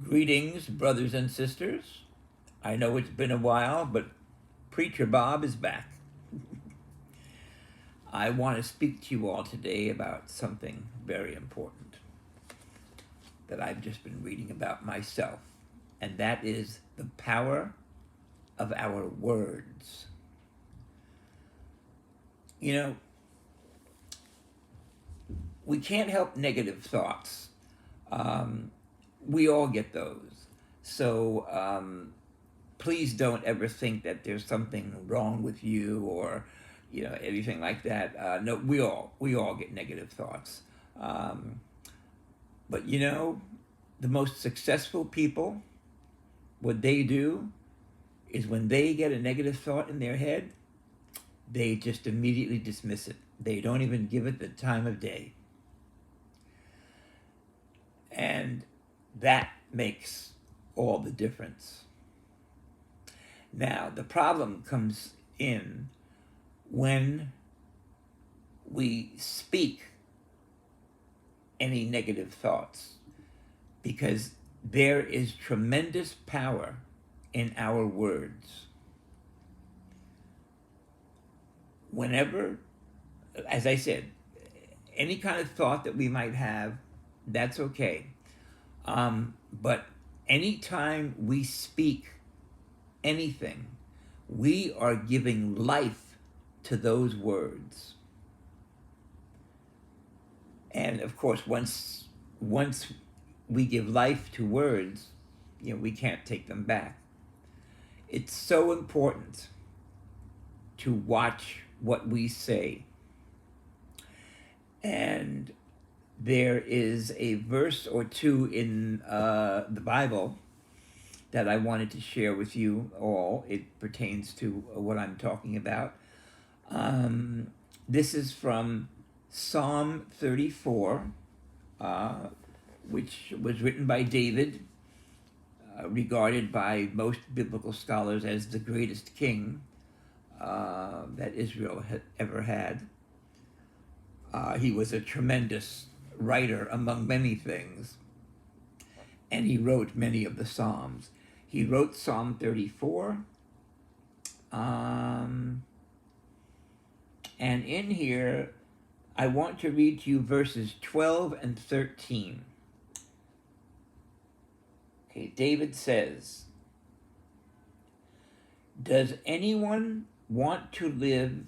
Greetings, brothers and sisters. I know it's been a while, but Preacher Bob is back. I want to speak to you all today about something very important that I've just been reading about myself, and that is the power of our words. You know, we can't help negative thoughts. Um, we all get those. So please don't ever think that there's something wrong with you or anything like that. No, we all get negative thoughts. Um, but the most successful people, what they do is when they get a negative thought in their head, they just immediately dismiss it. They don't even give it the time of day. And that makes all the difference. Now, the problem comes in when we speak any negative thoughts, because there is tremendous power in our words. Whenever, as I said, any kind of thought that we might have, that's okay. But anytime we speak anything, we are giving life to those words. And of course, once we give life to words, we can't take them back. It's so important to watch what we say. And there is a verse or two in the Bible that I wanted to share with you all. It pertains to what I'm talking about. This is from Psalm 34, which was written by David, regarded by most biblical scholars as the greatest king that Israel had ever had. He was a tremendous writer among many things, and he wrote many of the Psalms. He wrote Psalm 34, and in here, I want to read to you verses 12 and 13. Okay, David says, "Does anyone want to live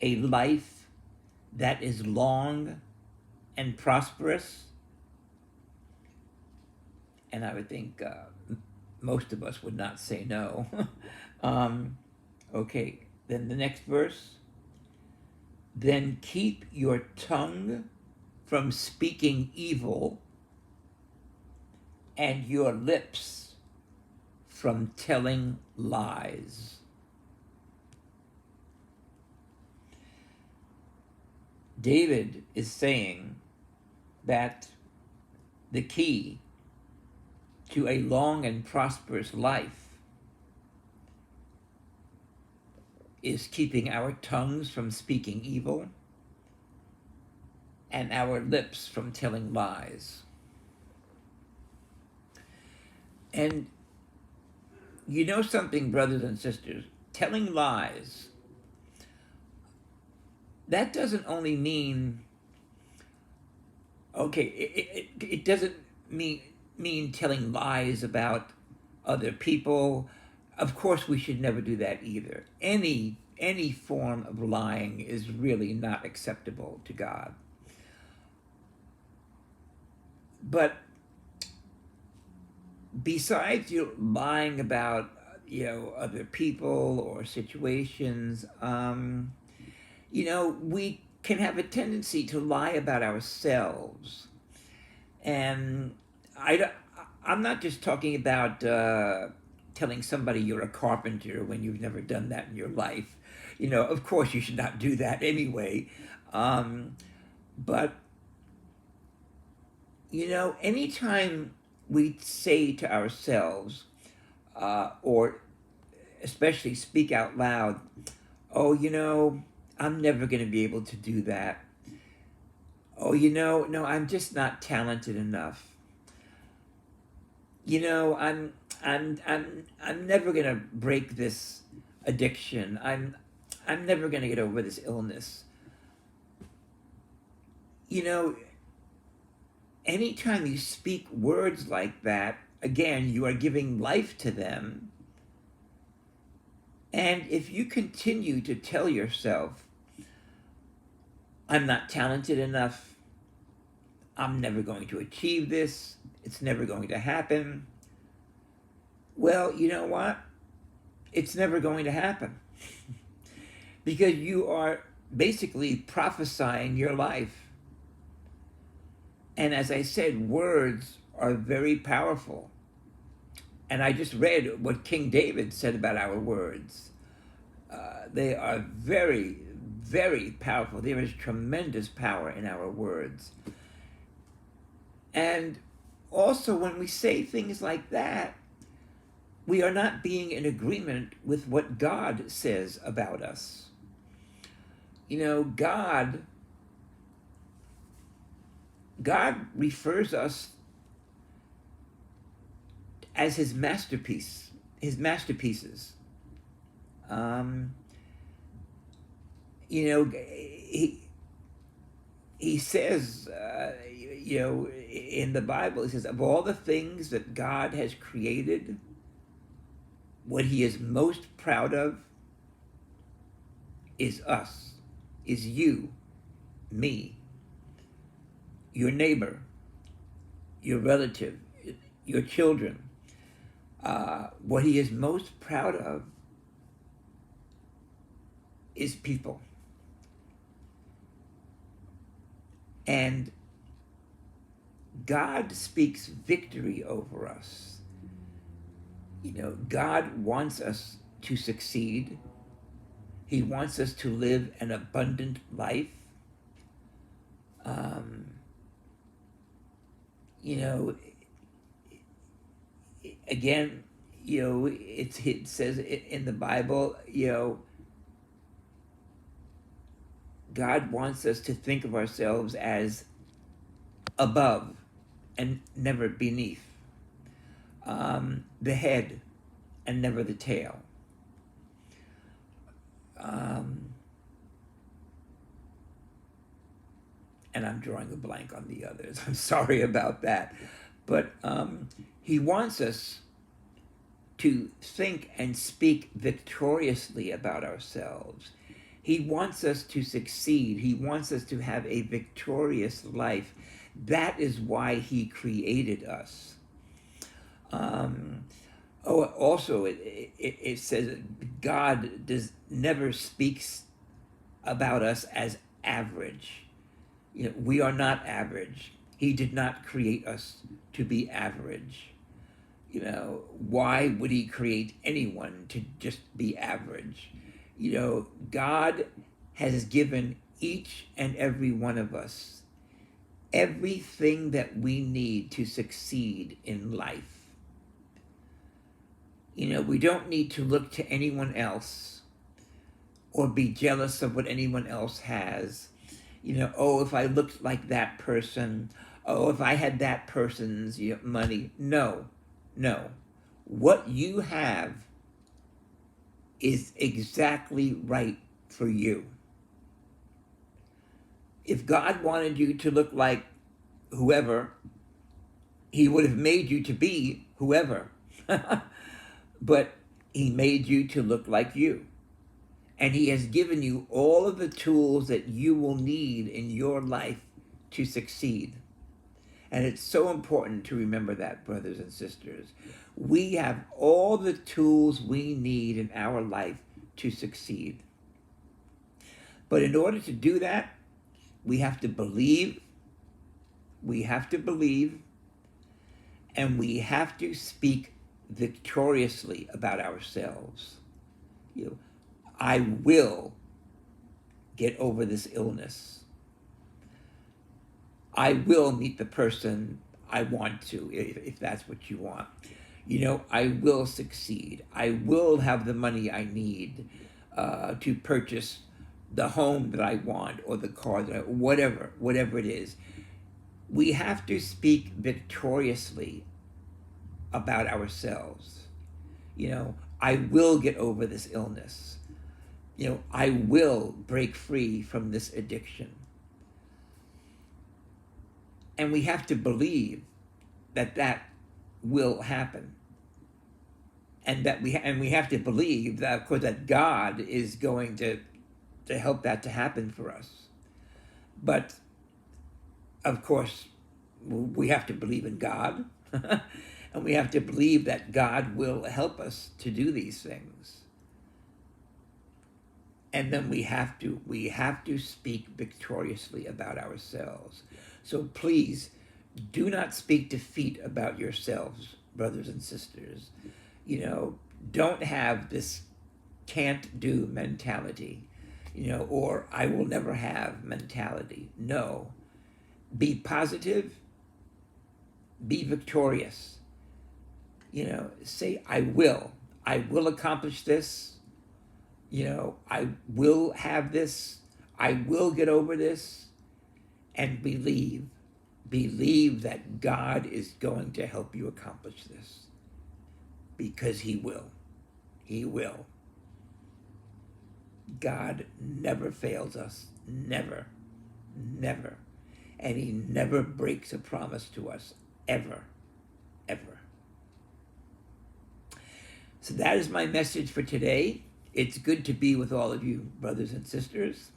a life that is long and prosperous?" And I would think most of us would not say no. Okay, then the next verse. "Then keep your tongue from speaking evil and your lips from telling lies." David is saying that the key to a long and prosperous life is keeping our tongues from speaking evil and our lips from telling lies. And you know something, brothers and sisters, telling lies, that doesn't only mean, okay, it doesn't mean telling lies about other people. Of course, we should never do that either. Any form of lying is really not acceptable to God. But besides you lying about other people or situations, we can have a tendency to lie about ourselves. And I'm not just talking about telling somebody you're a carpenter when you've never done that in your life. Of course you should not do that anyway. But anytime we say to ourselves, or especially speak out loud, "Oh, I'm never going to be able to do that. Oh, no, I'm just not talented enough." I'm never gonna break this addiction. I'm never gonna get over this illness. You know, anytime you speak words like that, again, you are giving life to them. And if you continue to tell yourself, I'm not talented enough, I'm never going to achieve this, it's never going to happen, well, you know what? It's never going to happen. Because you are basically prophesying your life. And as I said, words are very powerful. And I just read what King David said about our words. They are very, very powerful. There is tremendous power in our words. And also, when we say things like that, we are not being in agreement with what God says about us. You know, God refers us as his masterpiece, his masterpieces. You know, he says, you know, in the Bible, he says, of all the things that God has created, what he is most proud of is us, is you, me, your neighbor, your relative, your children. What he is most proud of is people. And God speaks victory over us. You know, God wants us to succeed. He wants us to live an abundant life. You know, again, you know, it says in the Bible, you know, God wants us to think of ourselves as above and never beneath, the head and never the tail. And I'm drawing a blank on the others. I'm sorry about that. But he wants us to think and speak victoriously about ourselves. He wants us to succeed. He wants us to have a victorious life. That is why he created us. Also, it says God never speaks about us as average. You know, we are not average. He did not create us to be average. You know, why would he create anyone to just be average? You know, God has given each and every one of us everything that we need to succeed in life. You know, we don't need to look to anyone else or be jealous of what anyone else has. You know, oh, if I looked like that person, oh, if I had that person's money. No. What you have is exactly right for you. If God wanted you to look like whoever, he would have made you to be whoever. But he made you to look like you. And he has given you all of the tools that you will need in your life to succeed. And it's so important to remember that, brothers and sisters. We have all the tools we need in our life to succeed. But in order to do that, we have to believe, and we have to speak victoriously about ourselves. You know, I will get over this illness. I will meet the person I want to, if that's what you want. You know, I will succeed. I will have the money I need to purchase the home that I want or the car that whatever it is. We have to speak victoriously about ourselves. You know, I will get over this illness. You know, I will break free from this addiction. And we have to believe that that will happen. And that we have to believe that, of course, that God is going to help that to happen for us. But of course, we have to believe in God, and we have to believe that God will help us to do these things. And then we have to speak victoriously about ourselves. So please do not speak defeat about yourselves, brothers and sisters. You know, don't have this can't do mentality, you know, or I will never have mentality. No. Be positive, be victorious. You know, say, I will accomplish this. You know, I will have this. I will get over this. And believe that God is going to help you accomplish this. Because he will. He will. God never fails us. Never. Never. And he never breaks a promise to us. Ever. Ever. So that is my message for today. It's good to be with all of you, brothers and sisters.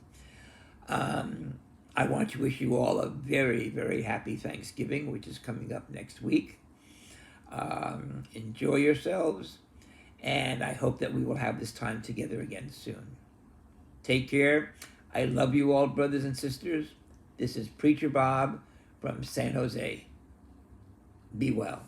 I want to wish you all a very, very happy Thanksgiving, which is coming up next week. Enjoy yourselves, and I hope that we will have this time together again soon. Take care. I love you all, brothers and sisters. This is Preacher Bob from San Jose. Be well.